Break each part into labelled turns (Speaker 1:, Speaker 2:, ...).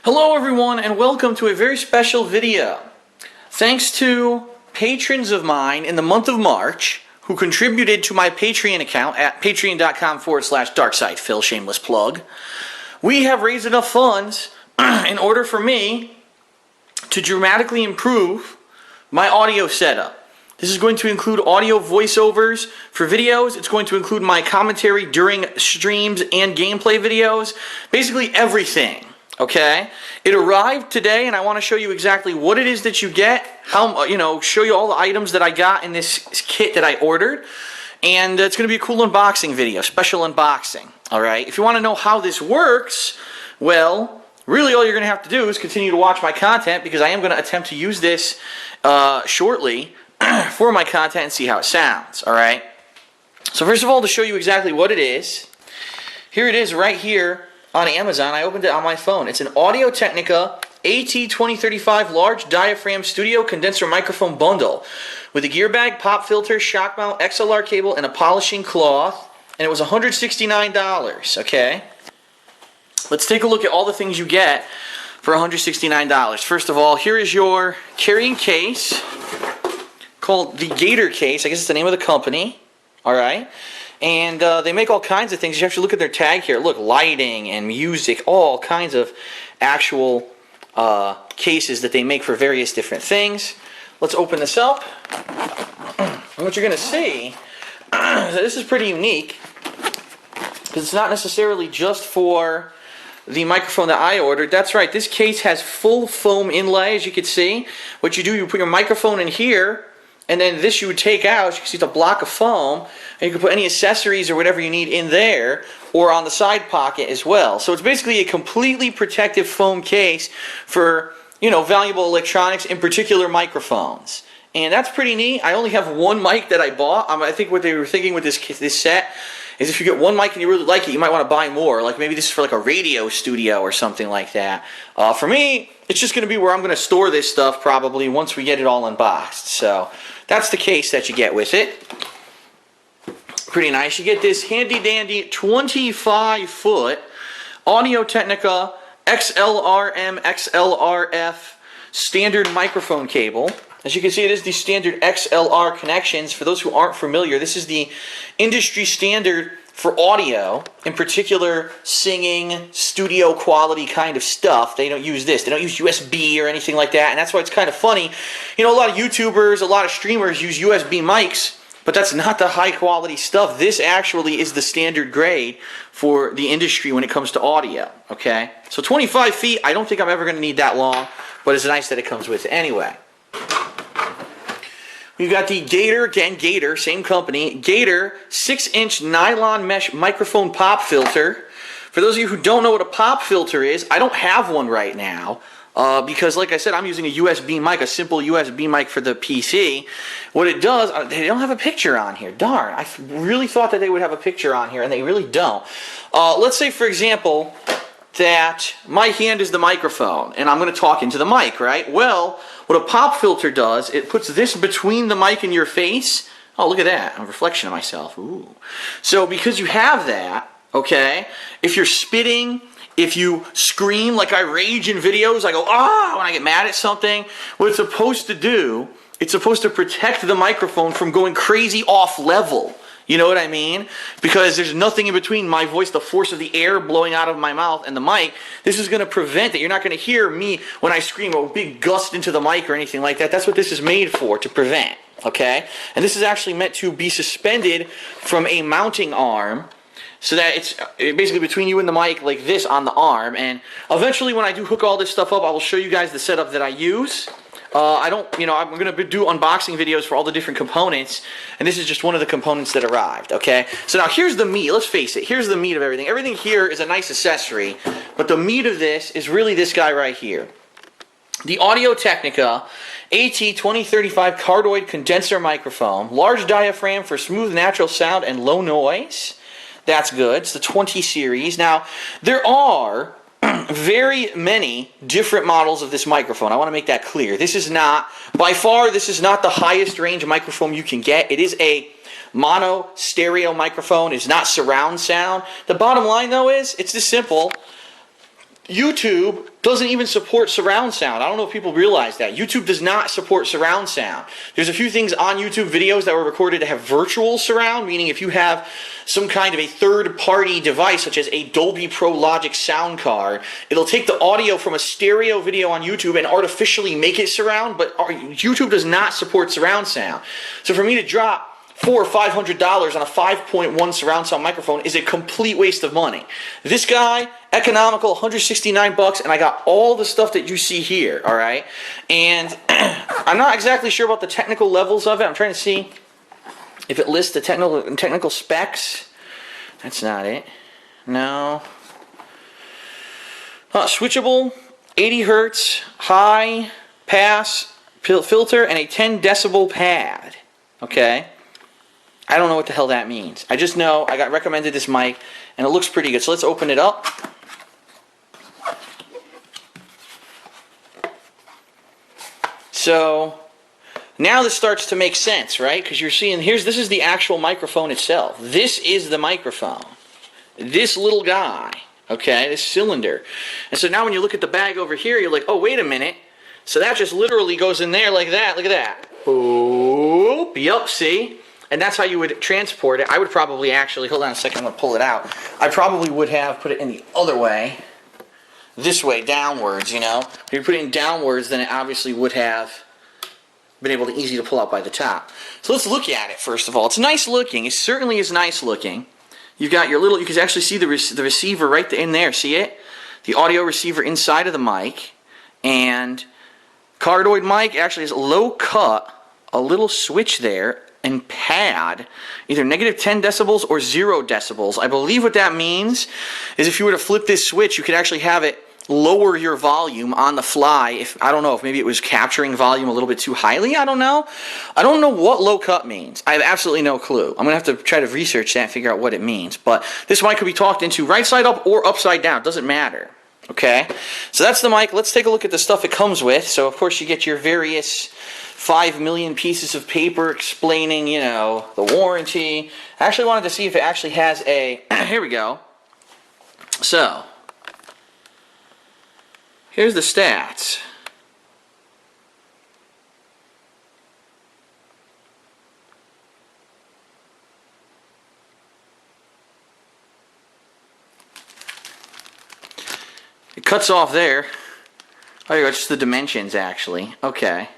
Speaker 1: Hello everyone and welcome to a very special video. Thanks to patrons of mine in the month of March who contributed to my Patreon account at patreon.com/darksidephil, shameless plug, we have raised enough funds in order for me to dramatically improve my audio setup. This is going to include audio voiceovers for videos. It's going to include my commentary during streams and gameplay videos. Basically everything. Okay, it arrived today, and I want to show you exactly what it is that you get. Show you all the items that I got in this kit that I ordered, and it's going to be a cool unboxing video, special unboxing. All right, if you want to know how this works, well, really all you're going to have to do is continue to watch my content, because I am going to attempt to use this shortly for my content and see how it sounds. All right. So first of all, to show you exactly what it is, here it is right here on Amazon. I opened it on my phone. It's an Audio-Technica AT2035 large diaphragm studio condenser microphone bundle with a gear bag, pop filter, shock mount, XLR cable, and a polishing cloth. And it was $169. Okay, let's take a look at all the things you get for $169. First of all, here is your carrying case called the Gator case. I guess it's the name of the company. All right. And they make all kinds of things. You have to look at their tag here. Look, lighting and music, all kinds of actual cases that they make for various different things. Let's open this up. And what you're going to see is that this is pretty unique, because it's not necessarily just for the microphone that I ordered. That's right, this case has full foam inlay, as you can see. What you do, you put your microphone in here, and then this you would take out. You can see it's a block of foam, and you can put any accessories or whatever you need in there, or on the side pocket as well. So it's basically a completely protective foam case for, valuable electronics, in particular microphones. And that's pretty neat. I only have one mic that I bought. I think what they were thinking with this set is if you get one mic and you really like it, you might want to buy more. Like maybe this is for like a radio studio or something like that. For me, it's just going to be where I'm going to store this stuff probably once we get it all unboxed. So that's the case that you get with it. Pretty nice. You get this handy dandy 25-foot Audio-Technica XLRM XLRF standard microphone cable. As you can see, it is the standard XLR connections. For those who aren't familiar, this is the industry standard for audio, in particular singing, studio quality kind of stuff. They don't use this. They don't use USB or anything like that, and that's why it's kind of funny. A lot of YouTubers, a lot of streamers use USB mics, but that's not the high quality stuff. This actually is the standard grade for the industry when it comes to audio. Okay, so 25 feet, I don't think I'm ever going to need that long, but it's nice that it comes with it anyway. We've got the Gator, again Gator, same company, Gator 6-inch nylon mesh microphone pop filter. For those of you who don't know what a pop filter is, I don't have one right now because, like I said, I'm using a USB mic, a simple USB mic for the PC. What it does, they don't have a picture on here. Darn, I really thought that they would have a picture on here, and they really don't. Let's say, for example, that my hand is the microphone and I'm going to talk into the mic, right? Well, what a pop filter does, it puts this between the mic and your face. Oh, look at that, a reflection of myself. Ooh. So because you have that, okay, if you're spitting, if you scream like I rage in videos, I go, ah, when I get mad at something, what it's supposed to do, it's supposed to protect the microphone from going crazy off level. You know what I mean? Because there's nothing in between my voice, the force of the air blowing out of my mouth, and the mic. This is going to prevent that. You're not going to hear me when I scream a big gust into the mic or anything like that. That's what this is made for, to prevent. Okay? And this is actually meant to be suspended from a mounting arm, so that it's basically between you and the mic like this on the arm. And eventually when I do hook all this stuff up, I will show you guys the setup that I use. I'm going to do unboxing videos for all the different components, and this is just one of the components that arrived, okay? So now here's the meat. Let's face it. Here's the meat of everything. Everything here is a nice accessory, but the meat of this is really this guy right here. The Audio-Technica AT2035 cardioid condenser microphone. Large diaphragm for smooth natural sound and low noise. That's good. It's the 20 series. Now, there are very many different models of this microphone. I want to make that clear. This is not, by far, this is not the highest range microphone you can get. It is a mono stereo microphone. It's not surround sound. The bottom line, though, is it's this simple. YouTube doesn't even support surround sound. I don't know if people realize that. YouTube does not support surround sound. There's a few things on YouTube videos that were recorded to have virtual surround, meaning if you have some kind of a third-party device, such as a Dolby Pro Logic sound card, it'll take the audio from a stereo video on YouTube and artificially make it surround, but YouTube does not support surround sound. So for me to drop $400 or $500 on a 5.1 surround sound microphone is a complete waste of money. This guy, economical, $169, and I got all the stuff that you see here, all right? And I'm not exactly sure about the technical levels of it. I'm trying to see if it lists the technical specs. That's not it. No. Switchable, 80 hertz, high pass filter, and a 10 decibel pad. Okay? I don't know what the hell that means. I just know I got recommended this mic, and it looks pretty good. So let's open it up. So now this starts to make sense, right? Because you're seeing, this is the actual microphone itself. This is the microphone. This little guy, okay, this cylinder. And so now when you look at the bag over here, you're like, oh, wait a minute. So that just literally goes in there like that. Look at that. Boop. Yup, see? And that's how you would transport it. I would probably actually, hold on a second, I'm going to pull it out. I probably would have put it in the other way. This way, downwards, you know. If you put it in downwards, then it obviously would have been able to easy to pull out by the top. So let's look at it first of all. It's nice looking. It certainly is nice looking. You've got your little, you can actually see the receiver right in there. See it? The audio receiver inside of the mic. And cardioid mic actually has a low cut, a little switch there, and pad, either negative 10 decibels or 0 decibels. I believe what that means is if you were to flip this switch, you could actually have it lower your volume on the fly. If I don't know, if maybe it was capturing volume a little bit too highly. I don't know. I don't know what low cut means. I have absolutely no clue. I'm going to have to try to research that and figure out what it means. But this mic could be talked into right side up or upside down. It doesn't matter. Okay? So that's the mic. Let's take a look at the stuff it comes with. So, of course, you get your various 5 million pieces of paper explaining, you know, the warranty. I actually wanted to see if it actually has a... Here we go. So, here's the stats. It cuts off there. Oh, here you go, just the dimensions, actually. Okay.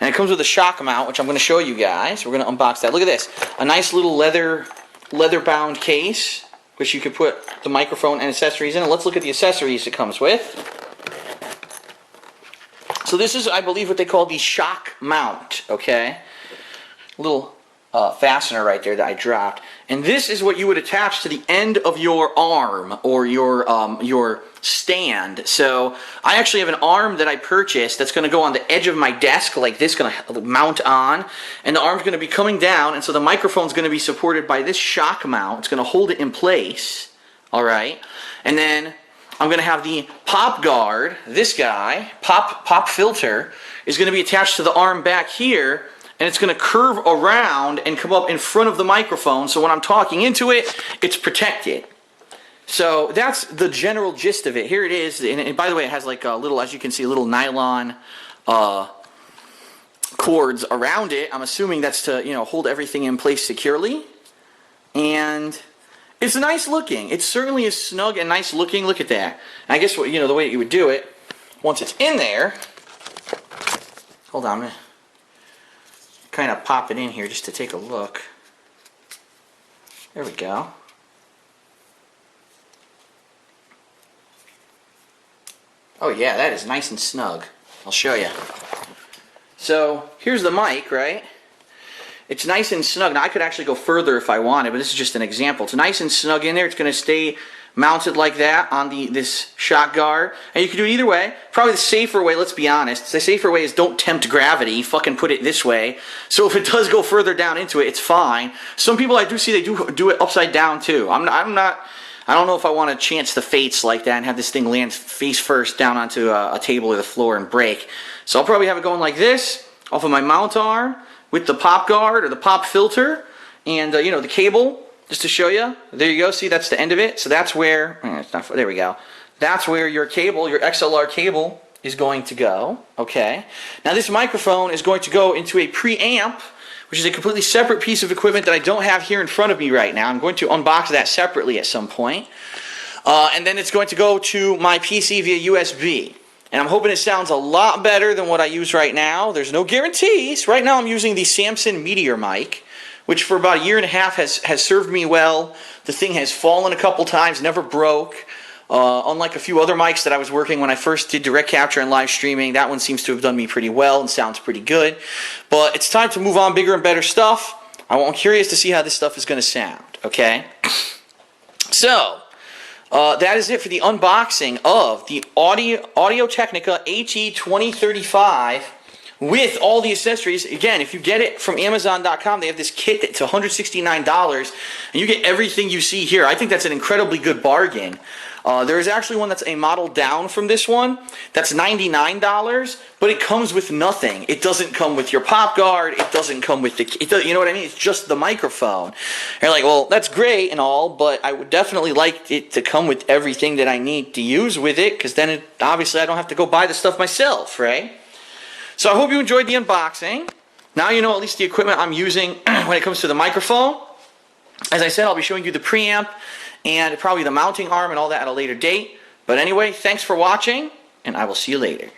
Speaker 1: And it comes with a shock mount, which I'm going to show you guys. We're going to unbox that. Look at this. A nice little leather-bound case, which you could put the microphone and accessories in. And let's look at the accessories it comes with. So this is, I believe, what they call the shock mount, okay? Little fastener right there that I dropped. And this is what you would attach to the end of your arm or your stand. So I actually have an arm that I purchased that's going to go on the edge of my desk like this, going to mount on, and the arm's going to be coming down, and so the microphone's going to be supported by this shock mount. It's going to hold it in place, all right? And then I'm going to have the pop guard, this guy, pop filter, is going to be attached to the arm back here, and it's going to curve around and come up in front of the microphone, so when I'm talking into it, it's protected. So that's the general gist of it. Here it is, and by the way, it has like a little, as you can see, little nylon cords around it. I'm assuming that's to, you know, hold everything in place securely. And it's nice looking. It certainly is snug and nice looking. Look at that. And I guess what, you know, the way you would do it, once it's in there, hold on, I'm gonna kind of pop it in here just to take a look. There we go. Oh yeah, that is nice and snug. I'll show you. So here's the mic, right? It's nice and snug. Now I could actually go further if I wanted, but this is just an example. It's nice and snug in there. It's going to stay mounted like that on this shock guard. And you can do it either way. Probably the safer way, let's be honest. The safer way is don't tempt gravity. Fucking put it this way. So if it does go further down into it, it's fine. Some people I do see, they do it upside down too. I don't know if I want to chance the fates like that and have this thing land face first down onto a table or the floor and break. So I'll probably have it going like this, off of my mount arm, with the pop guard or the pop filter, and you know, the cable, just to show you. There you go, see, that's the end of it. So that's where, it's not, there we go. that's where your cable, your XLR cable, is going to go. Okay. Now this microphone is going to go into a preamp, which is a completely separate piece of equipment that I don't have here in front of me right now. I'm going to unbox that separately at some point. And then it's going to go to my PC via USB. And I'm hoping it sounds a lot better than what I use right now. There's no guarantees. Right now I'm using the Samson Meteor mic, which for about a year and a half has served me well. The thing has fallen a couple times, never broke. Unlike a few other mics that I was working when I first did direct capture and live streaming, that one seems to have done me pretty well and sounds pretty good. But it's time to move on bigger and better stuff. I'm curious to see how this stuff is going to sound, okay? So, that is it for the unboxing of the Audio-Technica AT2035 with all the accessories. Again, if you get it from Amazon.com, they have this kit that's $169, and you get everything you see here. I think that's an incredibly good bargain. There is actually one that's a model down from this one. That's $99, but it comes with nothing. It doesn't come with your pop guard. It doesn't come with the, you know what I mean? It's just the microphone. And you're like, well, that's great and all, but I would definitely like it to come with everything that I need to use with it, because then obviously I don't have to go buy the stuff myself, right? So I hope you enjoyed the unboxing. Now you know at least the equipment I'm using when it comes to the microphone. As I said, I'll be showing you the preamp and probably the mounting arm and all that at a later date. But anyway, thanks for watching, and I will see you later.